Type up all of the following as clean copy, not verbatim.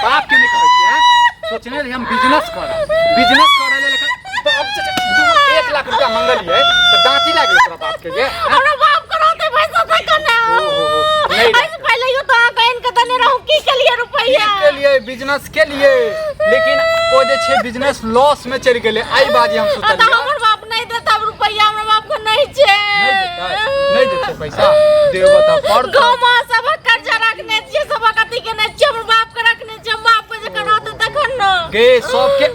बाप के नहीं कहै छी हैं सोचने रही हम बिजनेस करे ले लेकिन बाप से 1 लाख रुपया मंगलिए तो दांती लाग गेल तोरा बाप के जे हमरा बाप कराते पैसा था कना नहीं ऐसे पहले यो तो बहन के तने रहू की के लिए रुपया के लिए बिजनेस के लिए लेकिन ओ जे छे बिजनेस लॉस में चल गेले आई बाजी हम सोचलिए हमर बाप नहीं देता रुपया हमरा बाप को नहीं छे नहीं देते पैसा देव बता पर गामा सब कर्जा रखने छिए सब कथि के नहीं छिए हमर बाप के रखने छिए हम बाप के जे कराते तखन न गे सब के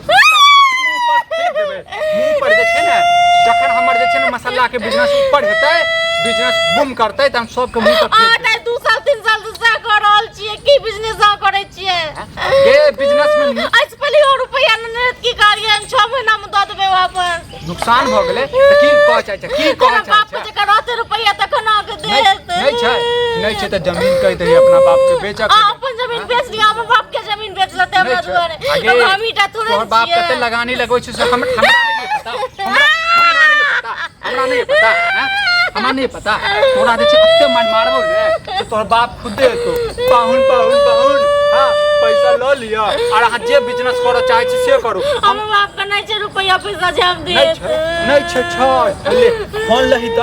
मुंह पर जे छे ना जखन हमर जे छे ना मसाला के बिजनेस ऊपर हेतै बिजनेस बूम करतै त हम सब के मुंह पर आ नहीं 2 साल 3 साल से सा कर रहल छिए की बिजनेस आ करे छिए गे बिजनेस में आज पहले और रुपया न की कार्य हम 6 महीना में द देबे वापस नुकसान भ गेलै त की कह चाहै छै की कह चाहै बाप जे कराते रुपया तखन आ के देत नहीं छै त जमीन कह दे अपना बाप के बेच अपन जमीन बेच लिया हमर बाप के जमीन बेच लेते हमरा दुआरे तो हम इटा थोड़े तोहर बाप कते लगानी लगबै छै से हमरा नहीं पता हमरा नहीं पता तोरा जे छै अत्ते मारबो ने तोहर बाप खुदे तो पाहुन हां पैसा ल लिया और अहाँ जे बिजनेस करऽ चाहै छी से करू हमर बाप के नहीं छै रुपया पैसा जे हम दे नहीं छै ले फोन लही त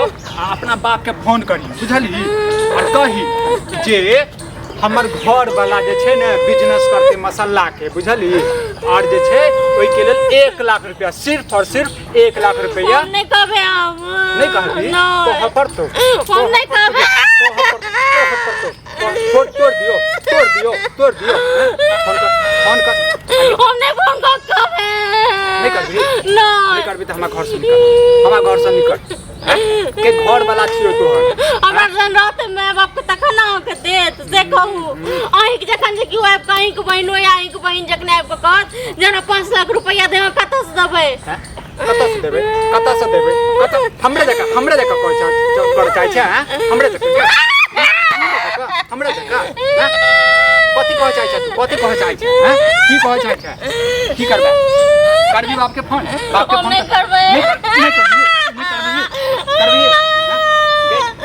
अपना बाप के फोन करी बुझली और कही जे हमर घर वाला जे छै ने बिजनेस करते मसाला के बुझली और जे छै ओइ के लेल 1 लाख रुपया सिर्फ और सिर्फ 1 लाख रुपया हम नहीं कहबे हम नहीं कहबी तो हपर तो हम नहीं कहबे तोड़ दियो फोन कर हम नहीं फोन कहबे नहीं करबी नहीं करबी त हमरा घर से निकल के घर वाला छियो तोहर हमरा जन रहते मैं बाप के तखन ना के देत से कहू आही के जखन जे कियो आब कहीं के बहिन होय आही के बहिन जखन आब के कहत जना 5 लाख रुपया देबे कत से देबे कत से देबे हमरे जका कोइ कर चाहै छै हमरे जका कथि कह चाहै छै की कह चाहै छै की करबी बाप के फोन नहीं करबे नहीं करबी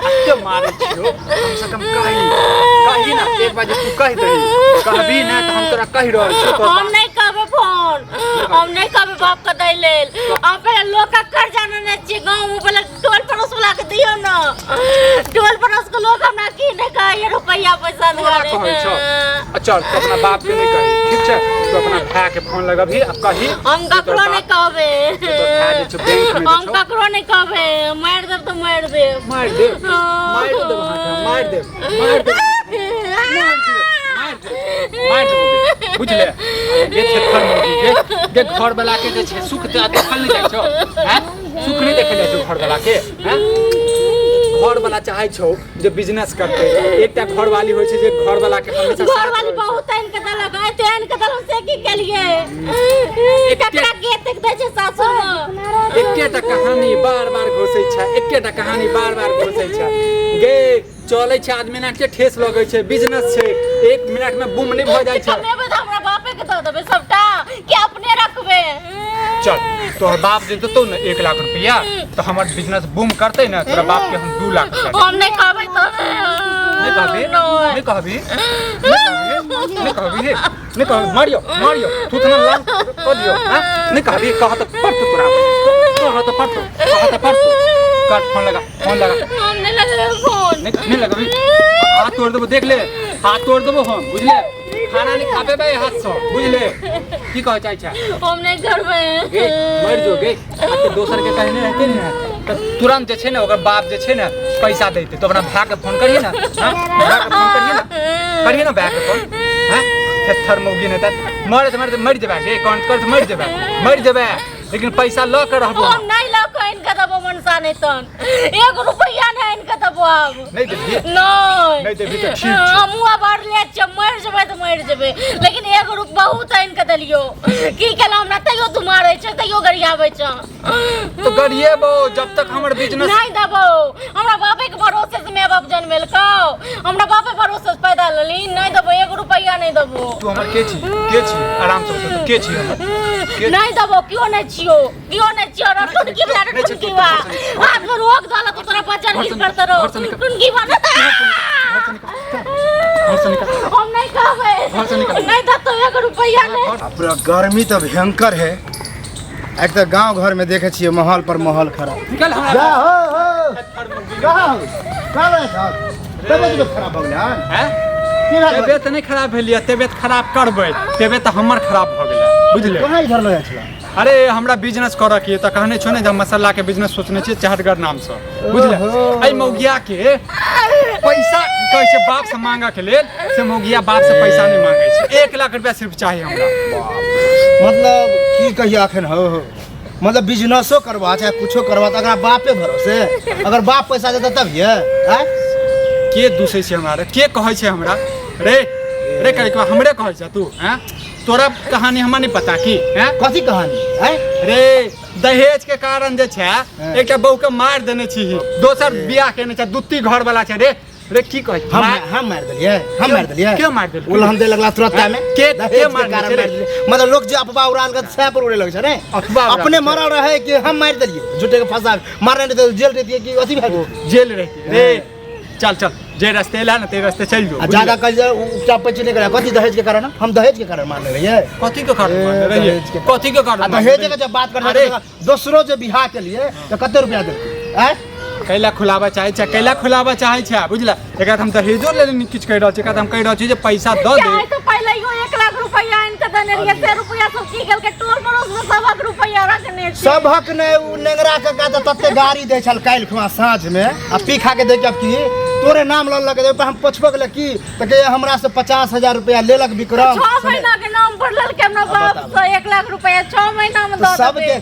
अत्ते मारे छियो कम से कम कही ना एक बार तू कह दही कहबी ना त हम तोरा कहि रहल छी हम नहीं कहबे फोन हम नहीं कहबे बाप के दै लेल हम पहले लोग का कर्जा न छी गांव में पहले टोल पड़ोस वाला के दियो न टोल पड़ोस के लोग हमरा की नहीं कहे रुपया पैसा दुआरे चल तो अपना बाप के नहीं कही ठीक छै तो अपना भाई के फोन लगबही आ कही हम ककरो नहीं कहबे हम ककरो नहीं कहबे मार देब तो मार देब बुझले ये छेखर मोगी के घर वाला के जे छै सुख देखल नहीं जाइ छौ हैं सुख नहीं देखल जाइ छौ घर वाला के हैं घर वाला चाहै छौ जे बिजनेस करते एकटा घर वाली होय छै जे घर वाला के हमेशा घर वाली बहुत एन के दलक एन के दलक से की केलिए एकटा के देख दे छै सासुर में एकेटा कहानी बार-बार घोसै छै गे चलै छै आदमी ना के ठेस लगै छै बिजनेस छै 1 मिनट में बूम नहीं भ जाइ छै हमें बता हमरा बापे के दऽ देबे सबटा कि अपने रखबे चल तोहर बाप जे देतौ ने 1 लाख रुपया तो हमर बिजनेस बूम करतै ना तोरा बाप के हम 2 लाख रुपया हम नहीं कहबै तो नहीं कहबी मारियो तू तो ना लाल क दियो हां नहीं कहबी कहत पड़तो तोरा काट फोन लगा हम नहीं लगबे फोन नहीं लगबी हाथ तोड़ देबो देख ले हाथ तोड़ देबो हम बुझले खाना नहीं खाबे बे हाथ से बुझले की कह चाहै छै हम नहीं करबे मर जो गे आते दोसर के कहने हेते ने त तुरंत जे छै ने ओकर बाप जे छै ने पैसा देते तो अपना भाई के फोन करिए ना हां भाई के फोन करिए ना भाई के फोन हां थर मौगी ने त मर जेबे गे कौन कर मर जेबे लेकिन पैसा ल के रहबो हम नहीं ल के इनका दबो मनसा नहीं तन 1 रुपया नहीं इनका दबो अब नहीं देबी नहीं देबी तो ठीक हम बार ले छ मर जेबे तो मर जेबे लेकिन 1 रुपया बहुत इनका दलियो की केला हमरा तइयो तू मारै छ तइयो गरियाबै छ तो गरिएबो जब तक हमर बिजनेस नहीं दबो हमरा बापे के भरोसे से मैं बाप जन्मेल कौ हमरा बापे भरोसे से पैदा लली नहीं दबो 1 रुपया नहीं दबो तू हमर के छी आराम से तू के छी हमर नहीं दबो क्यों नहीं छियो टुन की बला टुन की बा हाथ में रोक डाला तो तोरा बच्चा नहीं करता रहो टुन की बा घर से निकल हम नहीं कहबे घर से निकल नहीं दा तो 1 रुपया नहीं पूरा गर्मी तो भयंकर है। एक तो गांव घर में देखे छिए माहौल पर माहौल खराब। निकल जा हमरा हो का है साहब तबियत खराब हो गया हैं की बात तबियत नहीं खराब भेलिए तबियत खराब करबै तबियत हमर खराब भ गेलै बुझले। कहां इधर लगे छला? अरे हमरा बिजनेस करऽ के त कहने छौ ने जे हम मसाला के बिजनेस सोचने छी चहटगढ़ नाम से बुझले। आई मौगिया के पैसा कहै छै बाप से मांगा के लेल से मौगिया बाप से पैसा नहीं मांगे छै 1 लाख रुपया सिर्फ चाहिए हमरा। मतलब की कहिए अखन हो मतलब बिजनेसो करवा चाहे कुछो करवा तो अगर बापे भरोसे अगर बाप पैसा देता तब ये के दूसै छै हमरा के कहै छै हमरा रे रे कहै हमरे कहै छै तू हैं तोरा कहानी हमरा नहीं पता की हैं कथी कहानी है रे दहेज के कारण जे छै एकटा बहू के मार देने छी दोसर बियाह केने छै दुत्ती घर वाला छै रे रे की कहै हम मार दिलिए के मार देल उल्हन दे लगला तुरंत में के मार दिलिए मतलब लोग जे अफवाह उड़ाल के सह पर उड़े लगे छै रे अपने मरल रहे कि हम मार दिलिए झूठे के फंसा मारने तो जेल रहती कि अथी भए जेल रहती रे चल चल जे रास्ते ला ना ते रास्ते चल जो ज्यादा कल उपचा पैसे नहीं करे कथी दहेज के कारण हम दहेज के कारण मारने रहिए कथी के कारण मारने रहिए कथी के कारण दहेज के जब बात करते दूसरो जे बियाह के लिए तो कते रुपया देते कैला खुलावा चाहे छै कैला खुलावा चाहे छै बुझला एकरा हम दहेजो ले किछ कह रहल छी एकरा हम कह रहल छी जे पैसा द दे चाहे तो पहले यो 1 लाख रुपया इनके देने रहिए 100 रुपया सब की गेल के टोल पड़ोस में 1 रुपया रखने छी सबहक ने उ नेंगरा के का तते गाड़ी दे छल काल खुआ साँझ में आ पी खा के देख अब की तोरे नाम ल लगे हम पुछबो गेल की त के हमरा से 50,000 रुपया लेलक विक्रम 6 महीना के नाम पर ललके हमरा बाप से 1 लाख रुपया 6 महीना में दे सब के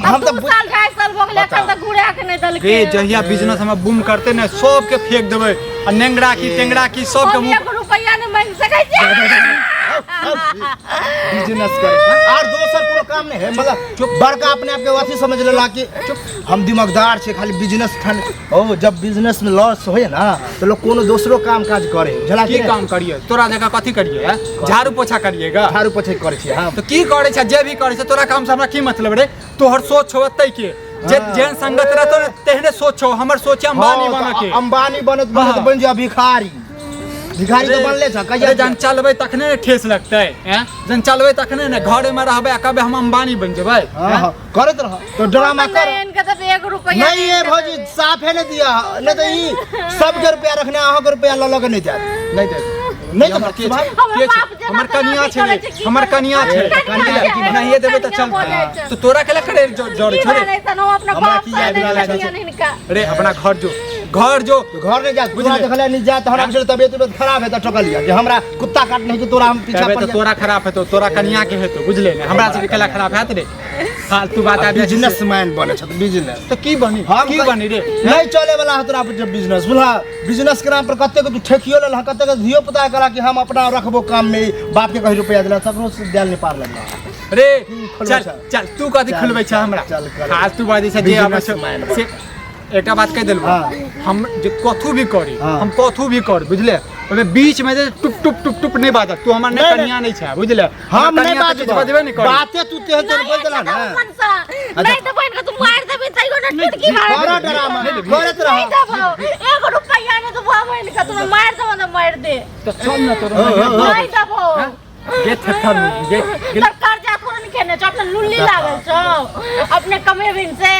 हम तो साल 2.5 साल हो गेल एखन तक घुरा के नहीं दलके रे जहिया बिजनेस हम बूम करते ने सब के फेंक देबै आ नेंगरा की टेंगरा की सब के 1 रुपया नहीं मांग सकै छी बिजनेस करे और दोसर कोनो काम नहीं है मतलब बड़का अपने आप के अथी समझ लेला कि हम दिमागदार छे खाली बिजनेस खान ओ जब बिजनेस में लॉस होए ना तो लोग कोनो दूसरो काम काज करे झला की काम करिए तोरा जगह कथी करिए झाड़ू पोछा करिएगा झाड़ू पोछा करे छी हां तो की करे छै जे भी करे छै तोरा काम से हमरा की मतलब रे तोहर सोच हो तै के जे जेन संगत रहतो ने तेहने सोचो हमर सोच अंबानी बने के अंबानी बनत बन जा भिखारी तो बनले छ कहिया जन चलबै तखने ठेस लगतै हैं जन चलबै तखने ने घरे में रहबै आ कहबै हम अंबानी बन जेबै हां करत रह तो ड्रामा कर इनके तो 1 रुपया नहीं ये भौजी साफ है नहीं दिया नहीं तो ई सब के रुपया रखने आहो के रुपया ल के नहीं दे नहीं दे नहीं तो के हमर कनिया छै हमर कनिया छै नहीं ये देबै त चल तो तोरा केला करे जोड़े छोड़े अपना बाप रे अपना घर जो घर नहीं जा बुझला देखले नहीं जा तो हमरा के तबियत खराब है त टकल लिया जे हमरा कुत्ता काटने कि तोरा हम पीछा पड़ तोरा खराब है तो तोरा कनिया के है तो बुझले ने हमरा से केला खराब हैत रे फालतू बात आ बिजनेसमैन बने छ बिजनेस तो की बनी रे नहीं चले वाला है तोरा जब बिजनेस बुझला बिजनेस के नाम पर कते के तू ठेकियो लेला कते के धियो पता करा कि हम अपना रखबो काम में बाप के कहीं रुपया देला सब से देल नहीं पार लगला रे चल चल तू कथी खुलबै छ हमरा फालतू बात छै जे हमरा से एकटा बात कह देलबो हम जे कथू भी करी हम कथू भी कर बुझले ओमे बीच में जे टुप टुप टुप टुप नहीं बाजत तू हमर ने कनिया नहीं छै बुझले हम नहीं बाजबे नहीं कर बातें तू तेहन तेहन बोल देला ना नहीं तो बहन को तू मार देबे तइयो ना टुटकी मार बड़ा ड्रामा करत रह नहीं देबो 1 रुपया ने तो बहन का तू मार देबो ना मार दे तो चल ना तोरा नहीं देबो गेट खत्म सरकार जा कोन केने छ अपने लुल्ली लागल छ अपने कमेबिन से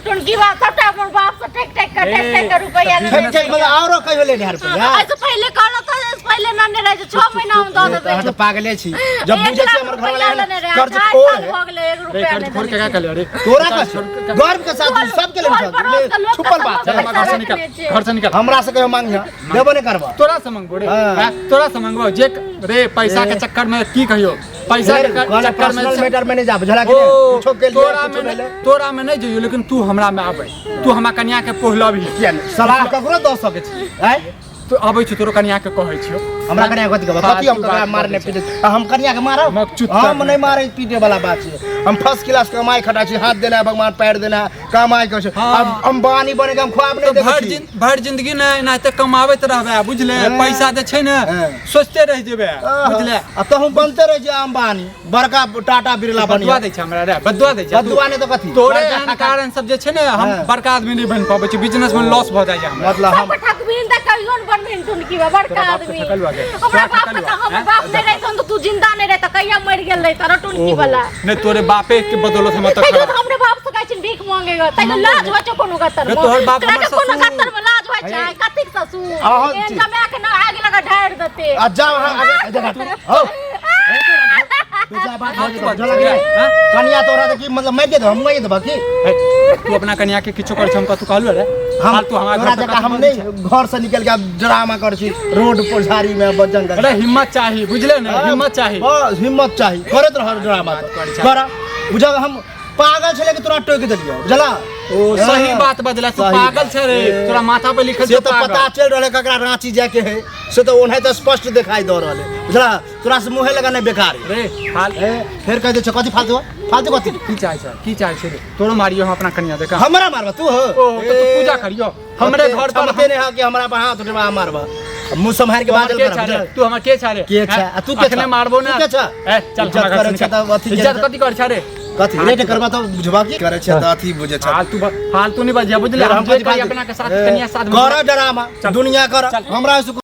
टुनकी बात सबटा अपन बाप से टेक कर रुपया ठीक मतलब औरो कहियो ले ढार रुपया ऐसे पहले कहलो तो पहले ना ने रहे 6 महीना में दे देबे तो पागले छी जब बुझे छी हमर घर वाला कर्ज खोर है हो गेले 1 रुपया कर्ज खोर के का कर रे तोरा का गर्व के साथ सब के ले छुपल बात घर से निकल हमरा से कहियो मांग देबो नहीं करबा तोरा से मांगबो रे तोरा से मांगबो जे रे पैसा के चक्कर में की कहियो पैसा के चक्कर में मैटर में नहीं जा बुझला कि कुछो के लिए तोरा में नहीं जइयो लेकिन तू हमरा में आबै तू हमरा कन्या के पोहला भी सलाह ककरो द सके छी तो अबै छ तोरो कन्या के कहै छियो हमरा कन्या कथि कहबा कथि हम ककरा मारने पीटे हम कन्या के मारब हम नहीं मारे पीटे वाला बात छै हम फर्स्ट क्लास कमाई खटा छी हाथ देना भगवान पैर देना कमाई कर अब अंबानी बने के हम ख्वाब नहीं देखै छी भर जिंदगी न एनाते कमाबैत रहबे बुझले पैसा दे छै न सोचते रह जेबे बुझले अब तो हम बनते रह जे अंबानी बड़का टाटा बिरला बनी बदवा दे छै हमरा रे बदवा दे छै बदवा ने तो कथि तोरे कारण सब जे छै न हम बड़का आदमी नहीं बन पाबै छी बिजनेस में लॉस भ जाय छै मतलब हम आदमी त कहियो न बन मिनटुन की बड़का आदमी हमरा बाप त हम बाप नहीं रहे तो तू जिंदा नहीं रहे त कहिया मर गेल रहे त टुनकी वाला नहीं तोरे बापे के बदौलत हम त खड़ा हमरे बाप से कहै भीख मांगेगा त लाज होय छ कोनो गतर तोहर बाप हमर कोनो गतर में लाज होय छ कतिक ससुर ए जमे के न आगे लगा ढार देते आ जा वहां जगह हो बेजा बात हो जा कन्या तोरा त की मतलब मैं दे दो हम मैं दे बाकी तू अपना कन्या के किछो कर हम तू कहलु रे हम तू हमारा तोरा जगह हम नहीं घर से निकल के ड्रामा कर छी रोड पर झाड़ी में बजन कर अरे हिम्मत चाहिए बुझले ना हिम्मत चाहिए हां हिम्मत चाहिए करत रह ड्रामा कर बुझा हम पागल छले के तोरा टोक देलियो बुझला ओ सही बात बदला तू पागल छ रे तोरा माथा पे लिखल से तो पता चल रहले ककरा रांची जाके है से तो ओनहे तो स्पष्ट दिखाई दो रहले बुझला तोरा से मुंह लगाने बेकार रे हाल फिर कह दे छ कथि फालतू फालतू कथि की चाहे छै तोरो मारियो हम अपना कन्या देखा हमरा मारबा तू हो ओ तो तू पूजा करियो हमरे घर पर हमते नहीं है कि हमरा पर हाथ उठवा मारबा मुंह संभाल के बात कर तू हमर के छारे के छ तू के अखने मारबो ना के छ ए चल हमरा घर इज्जत कथि कर छारे कथि रेट करबा तो बुझबा की करे छ त अथी बुझे छ फालतू नहीं बजिया बुझले हम अपना के साथ कन्या साथ कर ड्रामा दुनिया कर हमरा